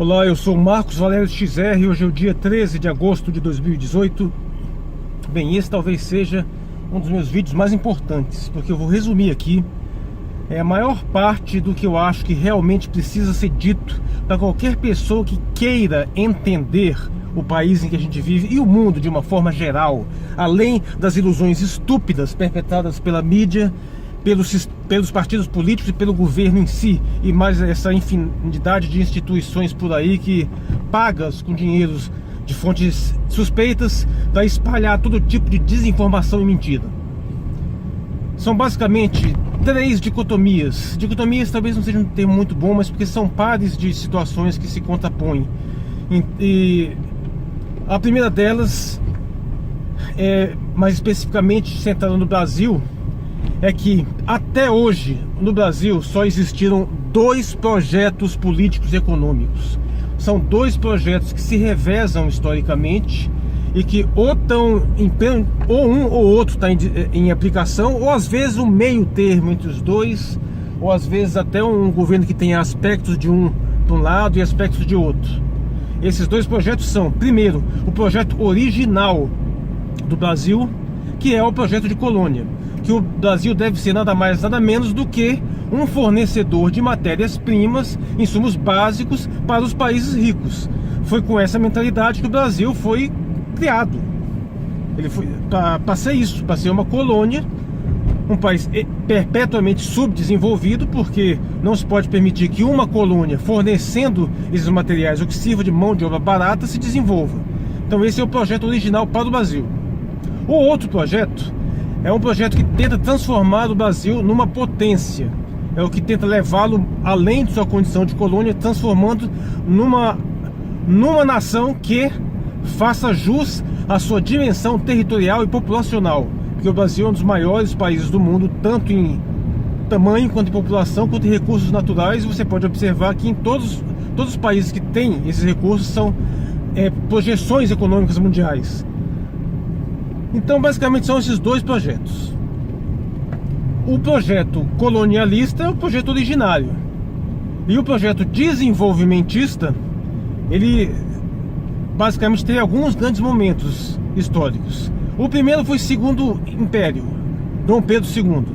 Olá, eu sou Marcos Valério XR e hoje é o dia 13 de agosto de 2018. Bem, esse talvez seja um dos meus vídeos mais importantes, porque eu vou resumir aqui a maior parte do que eu acho que realmente precisa ser dito para qualquer pessoa que queira entender o país em que a gente vive e o mundo de uma forma geral, além das ilusões estúpidas perpetradas pela mídia, pelos partidos políticos e pelo governo em si, e mais essa infinidade de instituições por aí que pagas com dinheiros de fontes suspeitas para espalhar todo tipo de desinformação e mentira. São basicamente três dicotomias. Dicotomias talvez não seja um termo muito bom, mas porque são pares de situações que se contrapõem. E a primeira delas, mais especificamente centrada no Brasil, é que até hoje no Brasil só existiram dois projetos políticos e econômicos. São dois projetos que se revezam historicamente e que ou estão ou um ou outro está em aplicação, ou às vezes um meio termo entre os dois, ou às vezes até um governo que tem aspectos de um lado e aspectos de outro. Esses dois projetos são, primeiro, o projeto original do Brasil, que é o projeto de colônia, que o Brasil deve ser nada mais, nada menos do que um fornecedor de matérias-primas, insumos básicos para os países ricos. Foi com essa mentalidade que o Brasil foi criado. Ele foi para ser isso, para ser uma colônia, um país perpetuamente subdesenvolvido, porque não se pode permitir que uma colônia fornecendo esses materiais ou que sirva de mão de obra barata se desenvolva. Então esse é o projeto original para o Brasil. O outro projeto é um projeto que tenta transformar o Brasil numa potência. É o que tenta levá-lo além de sua condição de colônia, transformando numa nação que faça jus à sua dimensão territorial e populacional. Porque o Brasil é um dos maiores países do mundo, tanto em tamanho, quanto em população, quanto em recursos naturais. E você pode observar que em todos os países que têm esses recursos são projeções econômicas mundiais. Então basicamente são esses dois projetos. O projeto colonialista é o projeto originário, e o projeto desenvolvimentista, ele basicamente tem alguns grandes momentos históricos. O primeiro foi o Segundo Império, Dom Pedro II.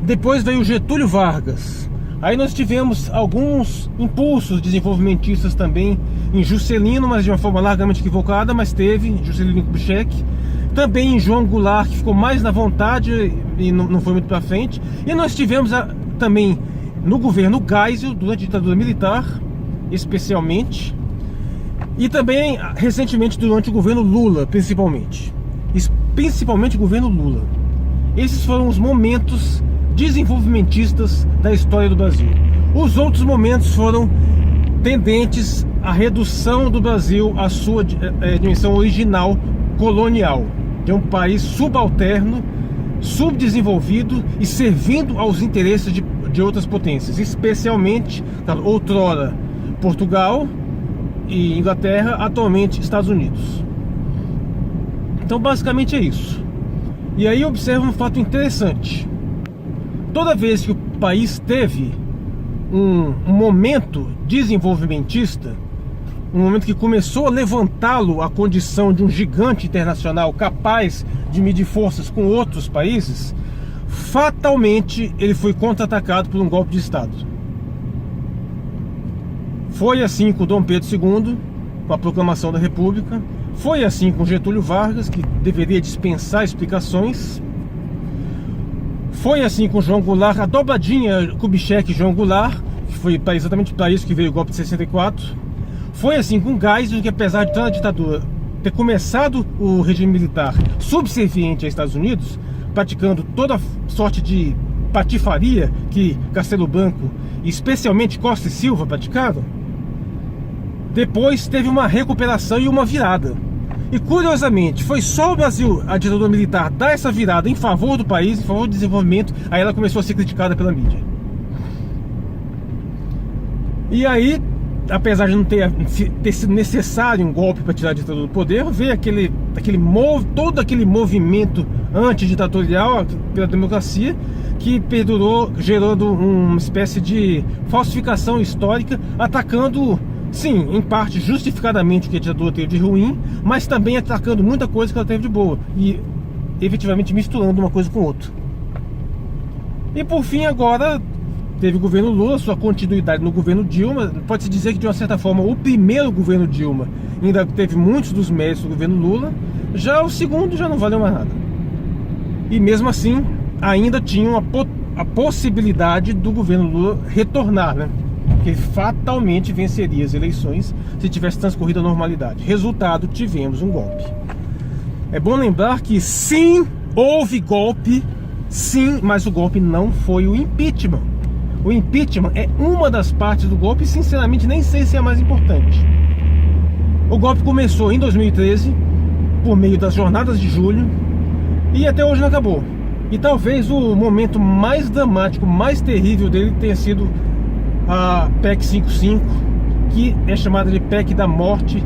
Depois veio Getúlio Vargas. Aí nós tivemos alguns impulsos desenvolvimentistas também em Juscelino, mas de uma forma largamente equivocada, mas teve Juscelino Kubitschek. Também em João Goulart, que ficou mais na vontade e não foi muito para frente. E nós tivemos também no governo Geisel, durante a ditadura militar, especialmente. E também recentemente durante o governo Lula, principalmente o governo Lula. Esses foram os momentos desenvolvimentistas da história do Brasil. Os outros momentos foram tendentes à redução do Brasil à sua dimensão original colonial, de um país subalterno, subdesenvolvido e servindo aos interesses de outras potências, especialmente, outrora, Portugal e Inglaterra, atualmente Estados Unidos. Então basicamente é isso. E aí observa um fato interessante. Toda vez que o país teve um momento desenvolvimentista, um momento que começou a levantá-lo à condição de um gigante internacional capaz de medir forças com outros países, fatalmente ele foi contra-atacado por um golpe de Estado. Foi assim com Dom Pedro II, com a proclamação da República. Foi assim com Getúlio Vargas, que deveria dispensar explicações. Foi assim com João Goulart, a dobradinha Kubitschek e João Goulart, que foi exatamente para isso que veio o golpe de 64. Foi assim com Geisel, que apesar de toda a ditadura ter começado o regime militar subserviente aos Estados Unidos, praticando toda sorte de patifaria que Castelo Branco e especialmente Costa e Silva praticaram, depois teve uma recuperação e uma virada. E curiosamente, foi só o Brasil, a ditadura militar, dar essa virada em favor do país, em favor do desenvolvimento, aí ela começou a ser criticada pela mídia. E aí, apesar de não ter sido necessário um golpe para tirar a ditadura do poder, veio todo aquele movimento antiditatorial pela democracia, que perdurou, gerando uma espécie de falsificação histórica, atacando, sim, em parte justificadamente o que a ditadura teve de ruim, mas também atacando muita coisa que ela teve de boa e efetivamente misturando uma coisa com outra. E por fim, agora teve o governo Lula, sua continuidade no governo Dilma. Pode-se dizer que, de uma certa forma, o primeiro governo Dilma ainda teve muitos dos méritos do governo Lula, já o segundo já não valeu mais nada. E mesmo assim, ainda tinha a possibilidade do governo Lula retornar, né? Que ele fatalmente venceria as eleições se tivesse transcorrido a normalidade. Resultado, tivemos um golpe. É bom lembrar que sim, houve golpe, sim, mas o golpe não foi o impeachment. O impeachment é uma das partes do golpe e, sinceramente, nem sei se é a mais importante. O golpe começou em 2013, por meio das jornadas de julho, e até hoje não acabou. E talvez o momento mais dramático, mais terrível dele tenha sido a PEC 55, que é chamada de PEC da morte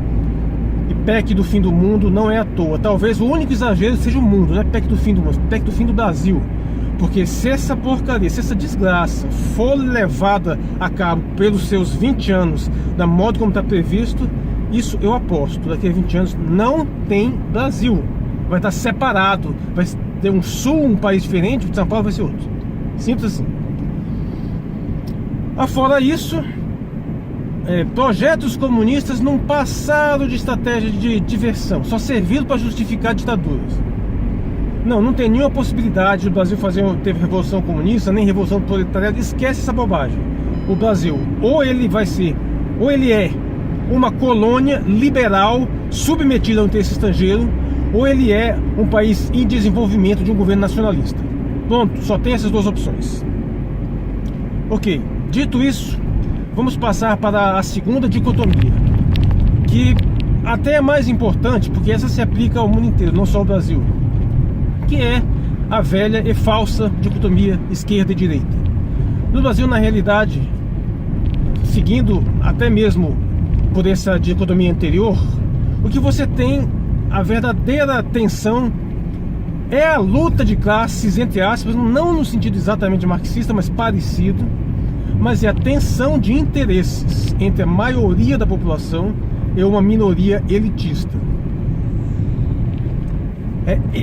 e PEC do fim do mundo. Não é à toa. Talvez o único exagero seja o mundo, não é PEC do fim do mundo, PEC do fim do Brasil. Porque se essa porcaria, se essa desgraça for levada a cabo pelos seus 20 anos, da modo como está previsto, isso eu aposto, daqui a 20 anos não tem Brasil. Vai estar separado, vai ter um sul, um país diferente, o São Paulo vai ser outro. Simples assim. Afora isso, projetos comunistas não passaram de estratégia de diversão, só serviram para justificar ditaduras. Não tem nenhuma possibilidade do Brasil teve revolução comunista, nem revolução proletariada. Esquece essa bobagem. O Brasil, ou ele é uma colônia liberal submetida ao interesse estrangeiro, ou ele é um país em desenvolvimento de um governo nacionalista. Pronto, só tem essas duas opções. Ok, dito isso, vamos passar para a segunda dicotomia, que até é mais importante, porque essa se aplica ao mundo inteiro, não só ao Brasil, que é a velha e falsa dicotomia esquerda e direita. No Brasil, na realidade, seguindo até mesmo por essa dicotomia anterior, o que você tem, a verdadeira tensão, é a luta de classes, entre aspas, não no sentido exatamente marxista, mas parecido, mas é a tensão de interesses entre a maioria da população e uma minoria elitista.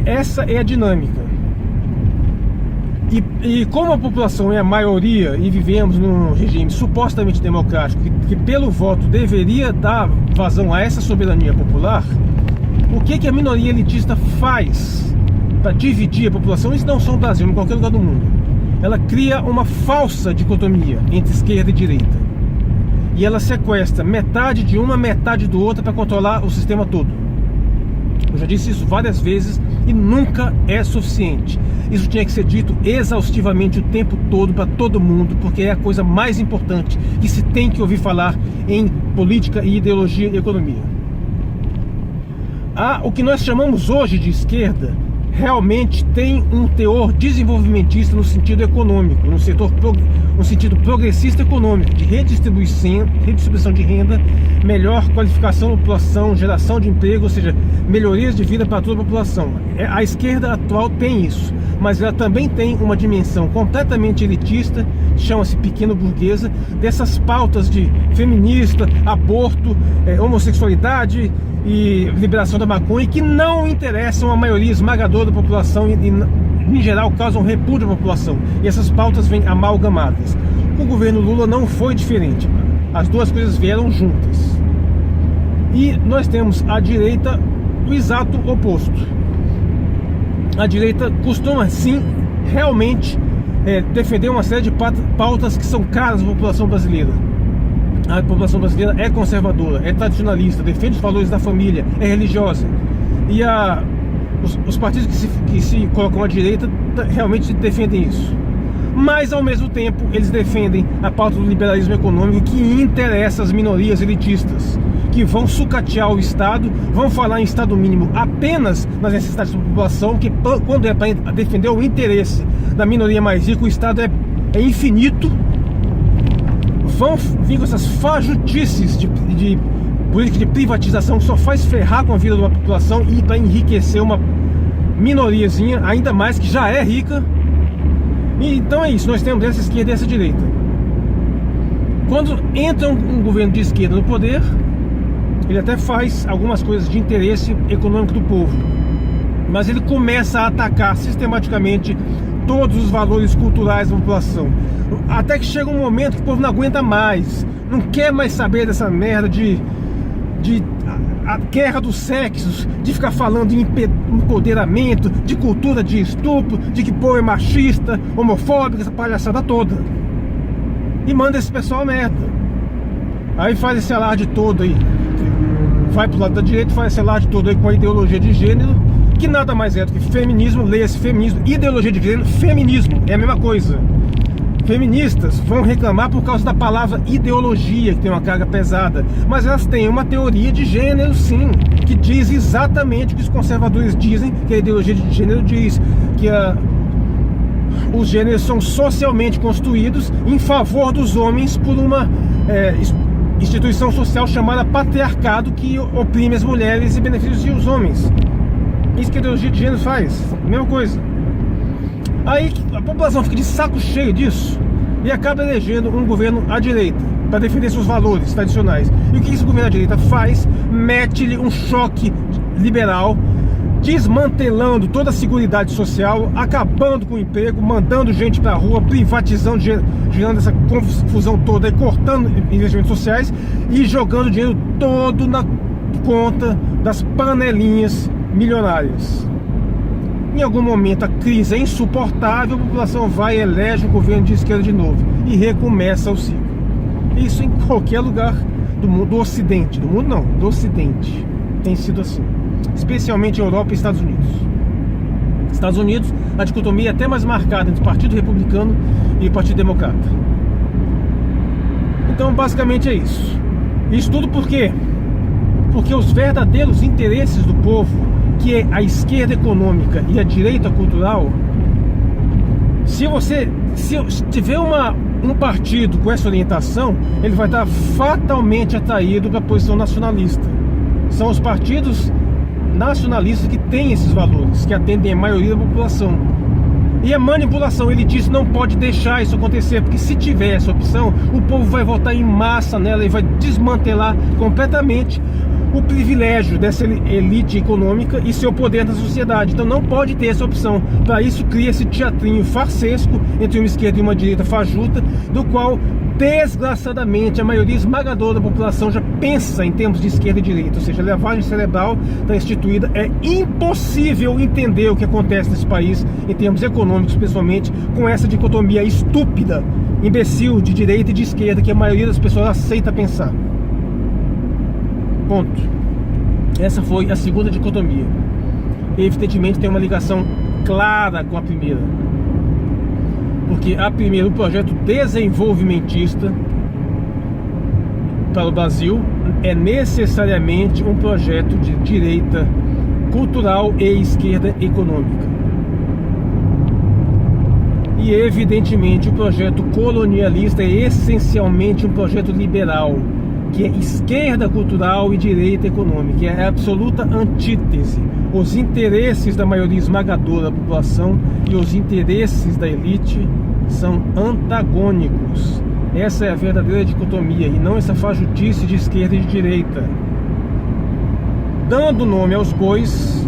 Essa é a dinâmica. E como a população é a maioria e vivemos num regime supostamente democrático que pelo voto deveria dar vazão a essa soberania popular, o que a minoria elitista faz para dividir a população? Isso não só no Brasil, em qualquer lugar do mundo. Ela cria uma falsa dicotomia entre esquerda e direita. E ela sequestra metade de uma, metade do outro para controlar o sistema todo. Eu já disse isso várias vezes e nunca é suficiente. Isso tinha que ser dito exaustivamente o tempo todo para todo mundo, porque é a coisa mais importante que se tem que ouvir falar em política e ideologia e economia. O que nós chamamos hoje de esquerda realmente tem um teor desenvolvimentista no sentido econômico, no sentido progressista econômico, de redistribuição de renda, melhor qualificação da população, geração de emprego, ou seja, melhorias de vida para toda a população. A esquerda atual tem isso, mas ela também tem uma dimensão completamente elitista, chama-se pequeno burguesa, dessas pautas de feminista, aborto, homossexualidade e liberação da maconha, que não interessam a maioria esmagadora da população e em geral causam repúdio à população, e essas pautas vêm amalgamadas. O governo Lula não foi diferente, as duas coisas vieram juntas. E nós temos a direita do exato oposto. A direita costuma sim realmente defender uma série de pautas que são caras à população brasileira. A população brasileira é conservadora, é tradicionalista, defende os valores da família, é religiosa. E os partidos que se colocam à direita realmente defendem isso. Mas, ao mesmo tempo, eles defendem a pauta do liberalismo econômico, que interessa as minorias elitistas, que vão sucatear o Estado, vão falar em Estado mínimo apenas nas necessidades da população, que quando é para defender o interesse da minoria mais rica, o Estado é infinito. Vão vir com essas fajutices de política de privatização que só faz ferrar com a vida da população e para enriquecer uma minoriazinha, ainda mais que já é rica. E então é isso, nós temos essa esquerda e essa direita. Quando entra um governo de esquerda no poder, ele até faz algumas coisas de interesse econômico do povo, mas ele começa a atacar sistematicamente todos os valores culturais da população. Até que chega um momento que o povo não aguenta mais, não quer mais saber dessa merda de a guerra dos sexos, de ficar falando em empoderamento, de cultura de estupro, de que o povo é machista, homofóbico, essa palhaçada toda. E manda esse pessoal a merda. Aí faz esse alarde todo aí, vai pro lado da direita, faz esse alarde todo aí com a ideologia de gênero, que nada mais é do que feminismo. Leia-se feminismo, ideologia de gênero, feminismo, é a mesma coisa. Feministas vão reclamar por causa da palavra ideologia, que tem uma carga pesada, mas elas têm uma teoria de gênero, sim, que diz exatamente o que os conservadores dizem, que a ideologia de gênero diz, que os gêneros são socialmente construídos em favor dos homens por uma instituição social chamada patriarcado, que oprime as mulheres e beneficia os homens. Isso que a ideologia de gênero faz, mesma coisa. Aí a população fica de saco cheio disso e acaba elegendo um governo à direita para defender seus valores tradicionais. E o que esse governo à direita faz? Mete-lhe um choque liberal, desmantelando toda a seguridade social, acabando com o emprego, mandando gente para a rua, privatizando, gerando essa confusão toda, cortando investimentos sociais e jogando dinheiro todo na conta das panelinhas milionárias. Em algum momento a crise é insuportável, a população vai e elege um governo de esquerda de novo e recomeça o ciclo. Isso em qualquer lugar do mundo, do Ocidente, do mundo não, do Ocidente, tem sido assim, especialmente Europa e Estados Unidos. Estados Unidos, a dicotomia é até mais marcada entre o Partido Republicano e o Partido Democrata. Então basicamente é isso. Isso tudo por quê? Porque os verdadeiros interesses do povo, que é a esquerda econômica e a direita cultural, se tiver um partido com essa orientação, ele vai estar fatalmente atraído para a posição nacionalista. São os partidos nacionalistas que têm esses valores, que atendem a maioria da população. E a manipulação elitista não pode deixar isso acontecer, porque se tiver essa opção, o povo vai votar em massa nela e vai desmantelar completamente o privilégio dessa elite econômica e seu poder na sociedade. Então não pode ter essa opção. Para isso cria esse teatrinho farsesco entre uma esquerda e uma direita fajuta, do qual desgraçadamente a maioria esmagadora da população já pensa em termos de esquerda e direita, ou seja, a lavagem cerebral está instituída. É impossível entender o que acontece nesse país em termos econômicos, principalmente com essa dicotomia estúpida, imbecil de direita e de esquerda que a maioria das pessoas aceita pensar. Ponto. Essa foi a segunda dicotomia. E, evidentemente tem uma ligação clara com a primeira, porque a primeira, o projeto desenvolvimentista para o Brasil é necessariamente um projeto de direita cultural e esquerda econômica. E evidentemente o projeto colonialista é essencialmente um projeto liberal, que é esquerda cultural e direita econômica, é a absoluta antítese. Os interesses da maioria esmagadora da população e os interesses da elite são antagônicos. Essa é a verdadeira dicotomia, e não essa fajutice de esquerda e de direita. Dando nome aos bois,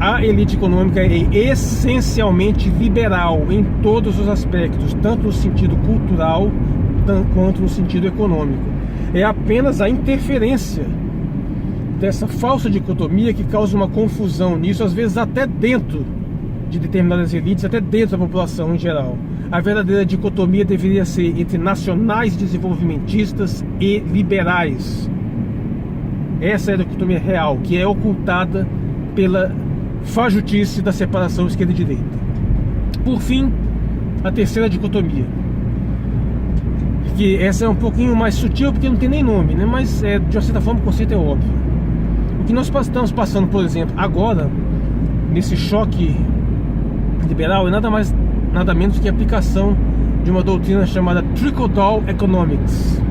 a elite econômica é essencialmente liberal em todos os aspectos, tanto no sentido cultural quanto no sentido econômico. É apenas a interferência dessa falsa dicotomia que causa uma confusão nisso, às vezes até dentro de determinadas elites, até dentro da população em geral. A verdadeira dicotomia deveria ser entre nacionais desenvolvimentistas e liberais. Essa é a dicotomia real, que é ocultada pela fajutice da separação esquerda e direita. Por fim, a terceira dicotomia, que essa é um pouquinho mais sutil porque não tem nem nome, né? Mas de uma certa forma o conceito é óbvio. O que nós estamos passando, por exemplo, agora, nesse choque liberal, é nada menos que a aplicação de uma doutrina chamada Trickle-Down Economics.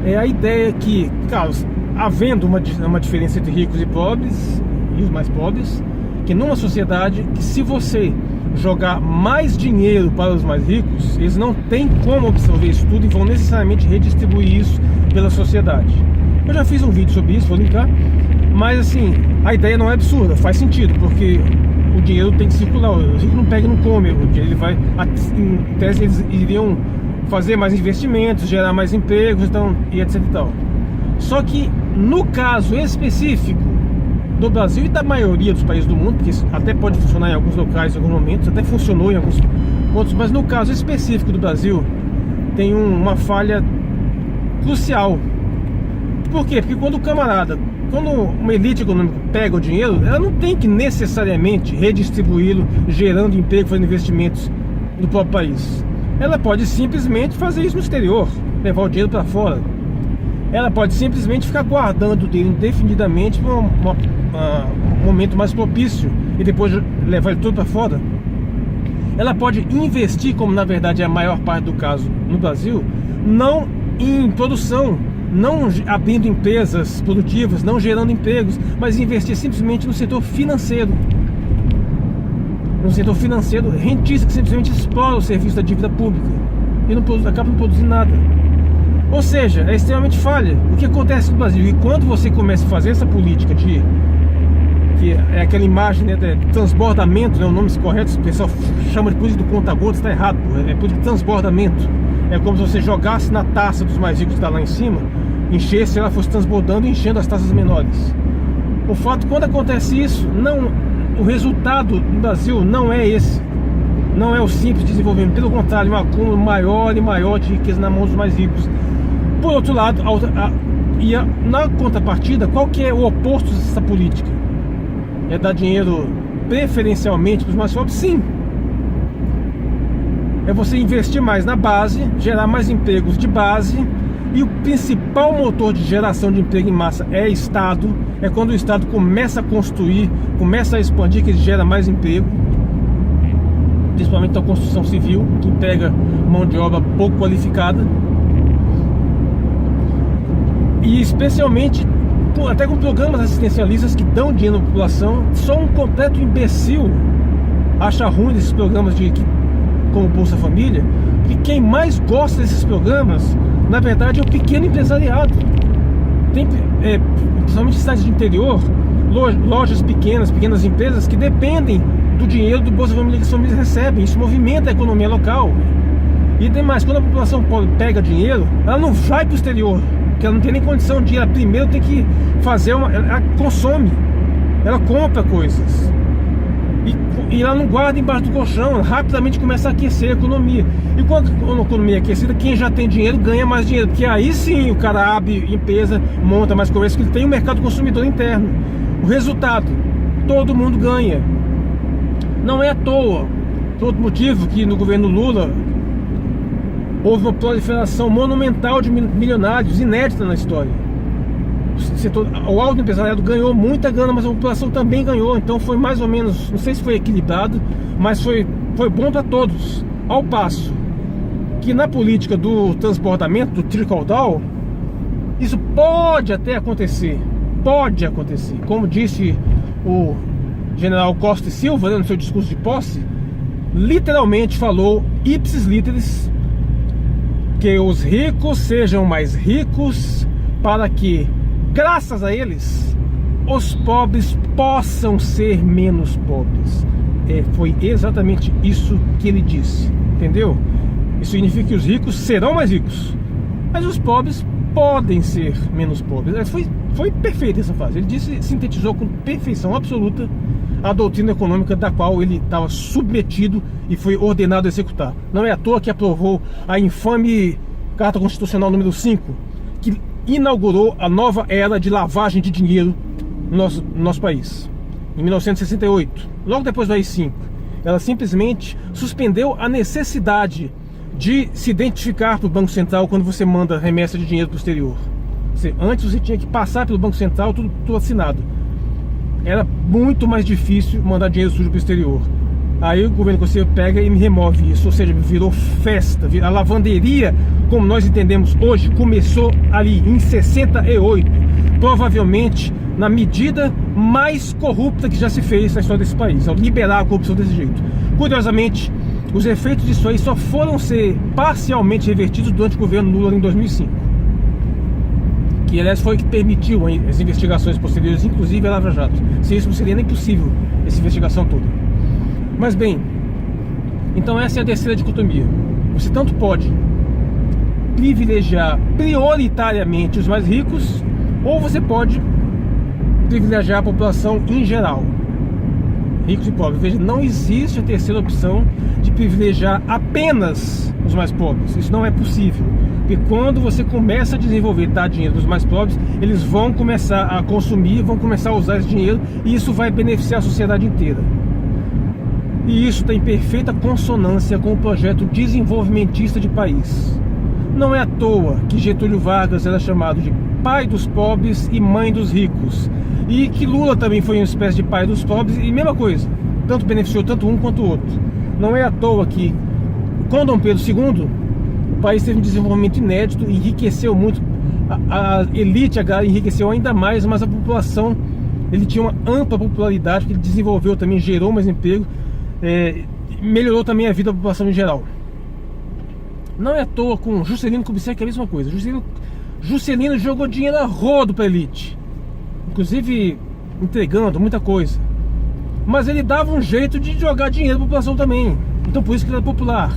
É a ideia que, havendo uma diferença entre ricos e pobres, e os mais pobres, que numa sociedade que, se você jogar mais dinheiro para os mais ricos, eles não têm como absorver isso tudo e vão necessariamente redistribuir isso pela sociedade. Eu já fiz um vídeo sobre isso, vou linkar, mas assim, a ideia não é absurda, faz sentido, porque o dinheiro tem que circular, o rico não pega e não come, ele vai, em tese eles iriam fazer mais investimentos, gerar mais empregos, então, e etc e tal. Só que no caso específico do Brasil e da maioria dos países do mundo, porque isso até pode funcionar em alguns locais, em alguns momentos, até funcionou em alguns outros, mas no caso específico do Brasil tem uma falha crucial. Por quê? Porque quando uma elite econômica pega o dinheiro, ela não tem que necessariamente redistribuí-lo, gerando emprego, fazendo investimentos no próprio país. Ela pode simplesmente fazer isso no exterior, levar o dinheiro para fora. Ela pode simplesmente ficar guardando o dinheiro indefinidamente para um momento mais propício e depois levar ele tudo para fora. Ela pode investir, como na verdade é a maior parte do caso no Brasil, não em produção, não abrindo empresas produtivas, não gerando empregos, mas investir simplesmente no setor financeiro. No setor financeiro rentista, que simplesmente explora o serviço da dívida pública e acaba não produzindo nada. Ou seja, é extremamente falha. O que acontece no Brasil? E quando você começa a fazer essa política que é aquela imagem, né, de transbordamento, né, o nome correto, o pessoal chama de política do conta-gotas, está errado, é política de transbordamento. É como se você jogasse na taça dos mais ricos que está lá em cima, enchesse, ela fosse transbordando e enchendo as taças menores. O fato, quando acontece isso, o resultado no Brasil não é esse. Não é o simples desenvolvimento, pelo contrário, um acúmulo maior e maior de riqueza na mão dos mais ricos. Por outro lado, na contrapartida, qual que é o oposto dessa política? É dar dinheiro preferencialmente para os mais pobres? Sim. É você investir mais na base, gerar mais empregos de base, e o principal motor de geração de emprego em massa é Estado. É quando o Estado começa a construir, começa a expandir, que ele gera mais emprego, principalmente a construção civil, que pega mão de obra pouco qualificada, e especialmente até com programas assistencialistas que dão dinheiro à população. Só um completo imbecil acha ruim desses programas como Bolsa Família, que quem mais gosta desses programas, na verdade, é o pequeno empresariado. Tem, principalmente em cidades de interior, lojas pequenas empresas que dependem do dinheiro do Bolsa Família que as famílias recebem. Isso movimenta a economia local. E tem mais, quando a população pobre pega dinheiro, ela não vai para o exterior, porque ela não tem nem condição de ir. Ela primeiro tem que fazer ela consome, ela compra coisas. E ela não guarda embaixo do colchão, ela rapidamente começa a aquecer a economia. E quando a economia é aquecida, quem já tem dinheiro ganha mais dinheiro, porque aí sim o cara abre empresa, monta mais comércio, que ele tem um mercado consumidor interno. O resultado, todo mundo ganha. Não é à toa, por outro motivo, que no governo Lula houve uma proliferação monumental de milionários, inédita na história. O alto empresariado ganhou muita grana, mas a população também ganhou. Então foi mais ou menos, não sei se foi equilibrado, mas foi bom para todos. Ao passo que na política do transbordamento, do trickle-down, isso pode até acontecer. Pode acontecer. Como disse o general Costa e Silva, né, no seu discurso de posse, literalmente falou, ipsis literis, que os ricos sejam mais ricos para que, graças a eles, os pobres possam ser menos pobres. Foi exatamente isso que ele disse, entendeu? Isso significa que os ricos serão mais ricos, mas os pobres podem ser menos pobres. Foi perfeita essa frase. Ele disse, sintetizou com perfeição absoluta a doutrina econômica da qual ele estava submetido e foi ordenado a executar. Não é à toa que aprovou a infame Carta Constitucional número 5, que inaugurou a nova era de lavagem de dinheiro no nosso país, em 1968, logo depois do AI-5. Ela simplesmente suspendeu a necessidade de se identificar para o Banco Central quando você manda remessa de dinheiro para o exterior. Antes você tinha que passar pelo Banco Central, tudo assinado. Era muito mais difícil mandar dinheiro sujo para o exterior. Aí o governo Conselheiro pega e me remove isso, ou seja, virou festa. A lavanderia, como nós entendemos hoje, começou ali em 68. provavelmente na medida mais corrupta que já se fez na história desse país, ao liberar a corrupção desse jeito. Curiosamente, os efeitos disso aí só foram ser parcialmente revertidos durante o governo Lula em 2005, que aliás foi o que permitiu as investigações posteriores, inclusive a Lava Jato. Sem isso não seria nem possível essa investigação toda. Mas bem, então essa é a terceira dicotomia. Você tanto pode privilegiar prioritariamente os mais ricos, ou você pode privilegiar a população em geral, ricos e pobres. Veja, não existe a terceira opção de privilegiar apenas os mais pobres. Isso não é possível, porque quando você começa a desenvolver, dar dinheiro dos mais pobres, eles vão começar a consumir, vão começar a usar esse dinheiro, e isso vai beneficiar a sociedade inteira. E isso está em perfeita consonância com o projeto desenvolvimentista de país. Não é à toa que Getúlio Vargas era chamado de pai dos pobres e mãe dos ricos, e que Lula também foi uma espécie de pai dos pobres, e mesma coisa, tanto beneficiou tanto um quanto o outro. Não é à toa que com Dom Pedro II o país teve um desenvolvimento inédito, enriqueceu muito, a elite agora enriqueceu ainda mais, mas a população, ele tinha uma ampla popularidade, que ele desenvolveu também, gerou mais emprego, melhorou também a vida da população em geral. Não é à toa com Juscelino Kubitschek é a mesma coisa. Juscelino jogou dinheiro a rodo para a elite, inclusive entregando muita coisa, mas ele dava um jeito de jogar dinheiro para a população também. Então por isso que ele era popular.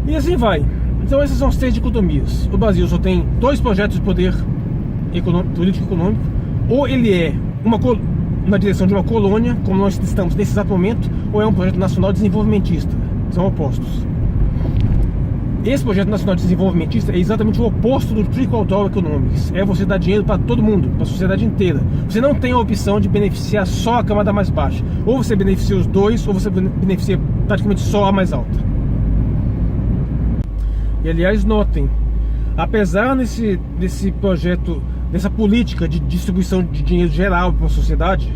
E assim vai. Então essas são as três dicotomias. O Brasil só tem dois projetos de poder político e econômico. Ou ele é na direção de uma colônia, como nós estamos nesse exato momento, ou é um projeto nacional desenvolvimentista. São opostos. Esse projeto nacional desenvolvimentista é exatamente o oposto do Trickle-Down Economics. É você dar dinheiro para todo mundo, para a sociedade inteira. Você não tem a opção de beneficiar só a camada mais baixa. Ou você beneficia os dois, ou você beneficia praticamente só a mais alta. E aliás, notem, apesar desse projeto, dessa política de distribuição de dinheiro geral para a sociedade,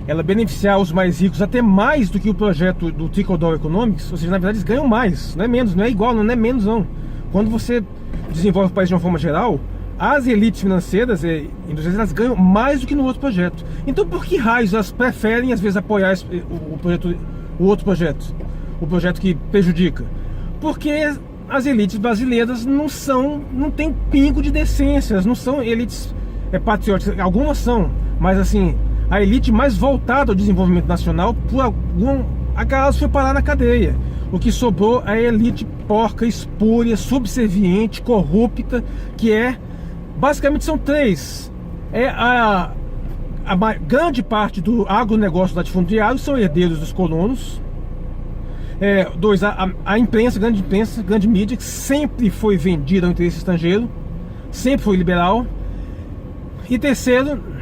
ela beneficiar os mais ricos até mais do que o projeto do Trickle-Down Economics, ou seja, na verdade eles ganham mais, não é menos, não é igual, não é menos não. Quando você desenvolve o país de uma forma geral, as elites financeiras e industriais, elas ganham mais do que no outro projeto. Então por que raios elas preferem às vezes apoiar o outro projeto, o projeto que prejudica? Porque as elites brasileiras não tem pingo de decência, elas não são elites patrióticas, algumas são, mas assim, a elite mais voltada ao desenvolvimento nacional, por algum acaso, foi parar na cadeia. O que sobrou é a elite porca, espúria, subserviente, corrupta, que basicamente são três. A grande parte do agronegócio latifundiário são herdeiros dos colonos. Dois, a imprensa, grande mídia, que sempre foi vendida ao interesse estrangeiro, sempre foi liberal. E terceiro,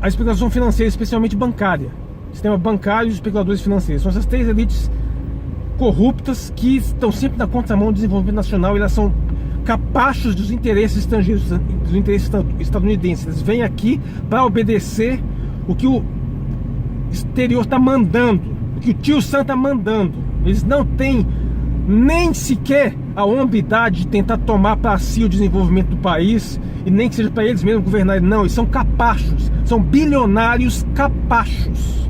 a especulação financeira, especialmente bancária. Sistema bancário e os especuladores financeiros. São essas três elites corruptas que estão sempre na contramão do desenvolvimento nacional, e elas são capachos dos interesses estrangeiros, dos interesses estadunidenses. Eles vêm aqui para obedecer o que o exterior está mandando, o que o tio Sam está mandando. Eles não têm nem sequer a hombridade de tentar tomar para si o desenvolvimento do país, e nem que seja para eles mesmos governarem. Não, eles são capachos, são bilionários capachos.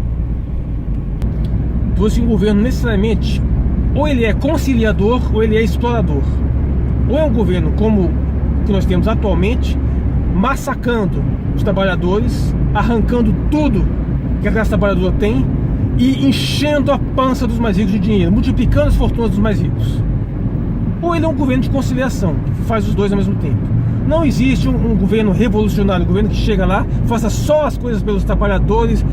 Por isso, o governo necessariamente, ou ele é conciliador, ou ele é explorador. Ou é um governo como o que nós temos atualmente, massacrando os trabalhadores, arrancando tudo que a classe trabalhadora tem e enchendo a pança dos mais ricos de dinheiro, multiplicando as fortunas dos mais ricos. Ou ele é um governo de conciliação, que faz os dois ao mesmo tempo. Não existe um governo revolucionário, um governo que chega lá, faça só as coisas pelos trabalhadores.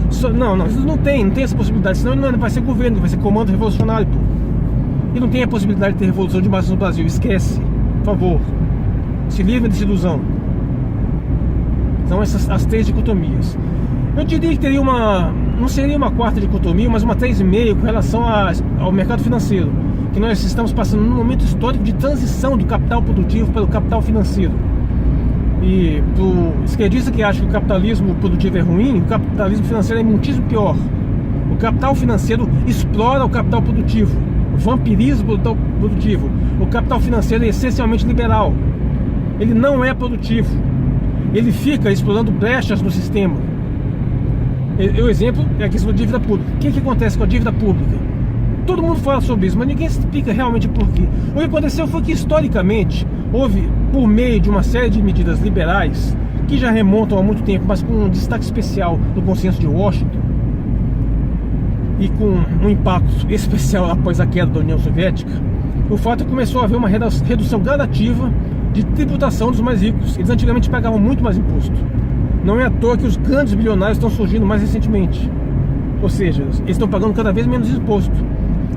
Não tem essa possibilidade, senão ele não vai ser governo, ele vai ser comando revolucionário, pô. E não tem a possibilidade de ter revolução de massas no Brasil, esquece, por favor. Se livre dessa ilusão. São essas as três dicotomias. Eu diria que teria não seria uma quarta dicotomia, mas uma 3,5 com relação ao mercado financeiro, que nós estamos passando num momento histórico de transição do capital produtivo para o capital financeiro. E para o esquerdista que acha que o capitalismo produtivo é ruim, o capitalismo financeiro é muitíssimo pior. O capital financeiro explora o capital produtivo, o vampirismo do capital produtivo. O capital financeiro é essencialmente liberal. ele não é produtivo, ele fica explorando brechas no sistema. O exemplo é a questão da dívida pública. O que acontece com a dívida pública? Todo mundo fala sobre isso, mas ninguém explica realmente por quê. O que aconteceu foi que, historicamente, houve, por meio de uma série de medidas liberais, que já remontam há muito tempo, mas com um destaque especial no Consenso de Washington, e com um impacto especial após a queda da União Soviética, o fato é que começou a haver uma redução gradativa de tributação dos mais ricos. Eles antigamente pagavam muito mais imposto. Não é à toa que os grandes bilionários estão surgindo mais recentemente. Ou seja, eles estão pagando cada vez menos imposto.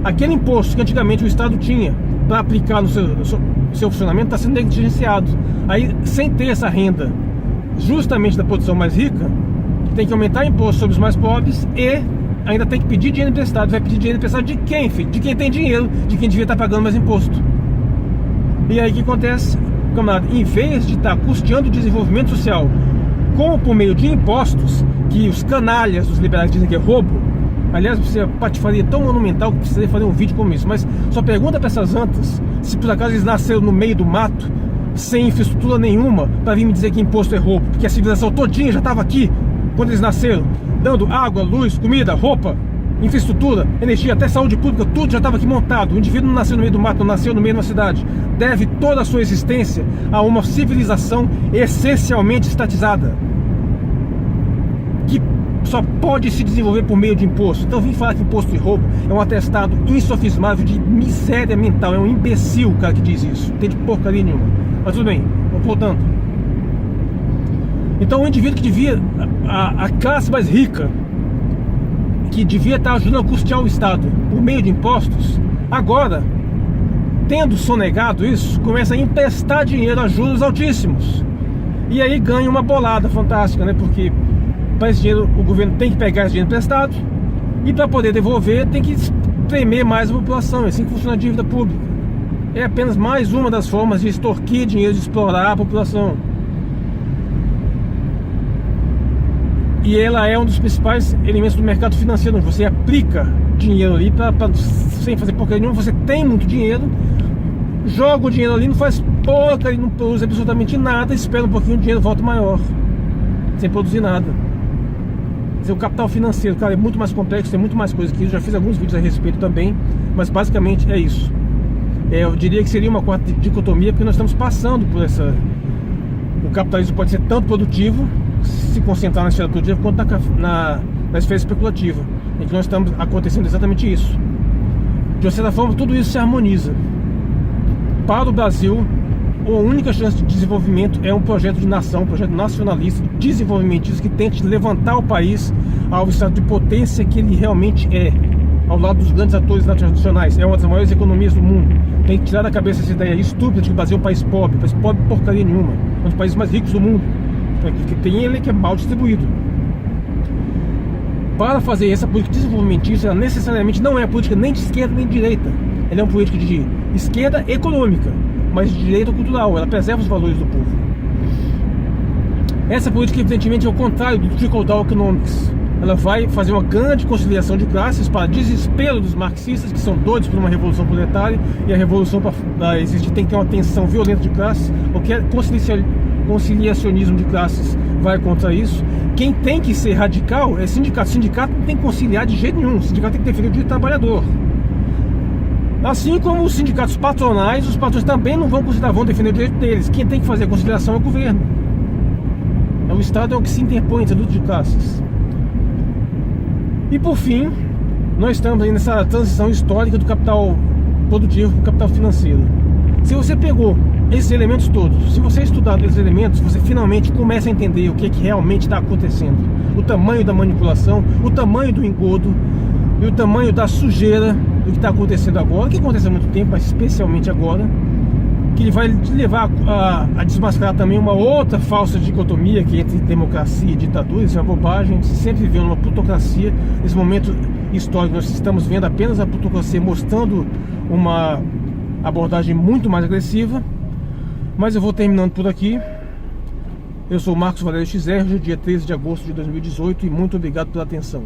Aquele imposto que antigamente o Estado tinha para aplicar no seu funcionamento está sendo negligenciado. Aí, sem ter essa renda justamente da produção mais rica, tem que aumentar imposto sobre os mais pobres e ainda tem que pedir dinheiro emprestado. Vai pedir dinheiro emprestado de quem, filho? De quem tem dinheiro, de quem devia estar pagando mais imposto. E aí o que acontece? Camarada, em vez de estar custeando o desenvolvimento social como por meio de impostos, que os canalhas dos liberais dizem que é roubo. Aliás, você patifaria tão monumental que precisaria fazer um vídeo como isso. Mas só pergunta para essas antas se por acaso eles nasceram no meio do mato, sem infraestrutura nenhuma, para vir me dizer que imposto é roubo, porque a civilização todinha já estava aqui quando eles nasceram, dando água, luz, comida, roupa, infraestrutura, energia, até saúde pública, tudo já estava aqui montado. O indivíduo não nasceu no meio do mato, não nasceu no meio de uma cidade. Deve toda a sua existência a uma civilização essencialmente estatizada, que só pode se desenvolver por meio de imposto. Então vim falar que imposto de roubo é um atestado insofismável de miséria mental. É um imbecil o cara que diz isso, não tem de porcaria nenhuma. Mas tudo bem, voltando. Então o indivíduo que devia, a classe mais rica, que devia estar ajudando a custear o Estado por meio de impostos, agora, tendo sonegado isso, começa a emprestar dinheiro a juros altíssimos. E aí ganha uma bolada fantástica, né? Porque para esse dinheiro o governo tem que pegar esse dinheiro emprestado e para poder devolver tem que espremer mais a população. É assim que funciona a dívida pública. É apenas mais uma das formas de extorquir dinheiro, de explorar a população. E ela é um dos principais elementos do mercado financeiro, onde você aplica dinheiro ali sem fazer porcaria nenhuma. Você tem muito dinheiro, joga o dinheiro ali, não faz porcaria, não produz absolutamente nada, espera um pouquinho, o dinheiro volta maior, sem produzir nada. Quer dizer, o capital financeiro, cara, é muito mais complexo, tem muito mais coisa que isso. Já fiz alguns vídeos a respeito também, mas basicamente é isso. Eu diria que seria uma quarta dicotomia, porque nós estamos passando por essa... O capitalismo pode ser tanto produtivo, se concentrar na esfera produtiva, quanto na esfera especulativa, em que nós estamos acontecendo exatamente isso. De uma certa forma, tudo isso se harmoniza. Para o Brasil, a única chance de desenvolvimento é um projeto de nação, um projeto nacionalista, desenvolvimentista, que tente levantar o país ao estado de potência que ele realmente é, ao lado dos grandes atores internacionais. É uma das maiores economias do mundo. Tem que tirar da cabeça essa ideia estúpida de que o Brasil é um país pobre porcaria nenhuma. É um dos países mais ricos do mundo, que tem ele que é mal distribuído. Para fazer essa política desenvolvimentista, ela necessariamente não é a política nem de esquerda nem de direita. Ela é uma política de esquerda econômica, mas de direita cultural. Ela preserva os valores do povo. Essa política, evidentemente, é o contrário do trickle-down economics. Ela vai fazer uma grande conciliação de classes para desespero dos marxistas, que são doidos por uma revolução proletária, e a revolução para existir tem que ter uma tensão violenta de classes. Qualquer conciliacionismo de classes vai contra isso. Quem tem que ser radical é sindicato. Sindicato não tem que conciliar de jeito nenhum. O sindicato tem que defender o direito do trabalhador. Assim como os sindicatos patronais, os patrões também não vão defender o direito deles. Quem tem que fazer a conciliação é o governo. O Estado é o que se interpõe entre a luta de classes. E por fim, nós estamos aí nessa transição histórica do capital produtivo para o capital financeiro. Se você pegou esses elementos todos, se você estudar esses elementos, você finalmente começa a entender o que realmente está acontecendo. O tamanho da manipulação, o tamanho do engodo e o tamanho da sujeira do que está acontecendo agora, que acontece há muito tempo, mas especialmente agora, que ele vai levar a desmascarar também uma outra falsa dicotomia que é entre democracia e ditadura. Isso é uma bobagem. A gente sempre viveu numa plutocracia. Nesse momento histórico nós estamos vendo apenas a plutocracia mostrando uma abordagem muito mais agressiva. Mas eu vou terminando por aqui. Eu sou o Marcos Valério XR, hoje é dia 13 de agosto de 2018 e muito obrigado pela atenção.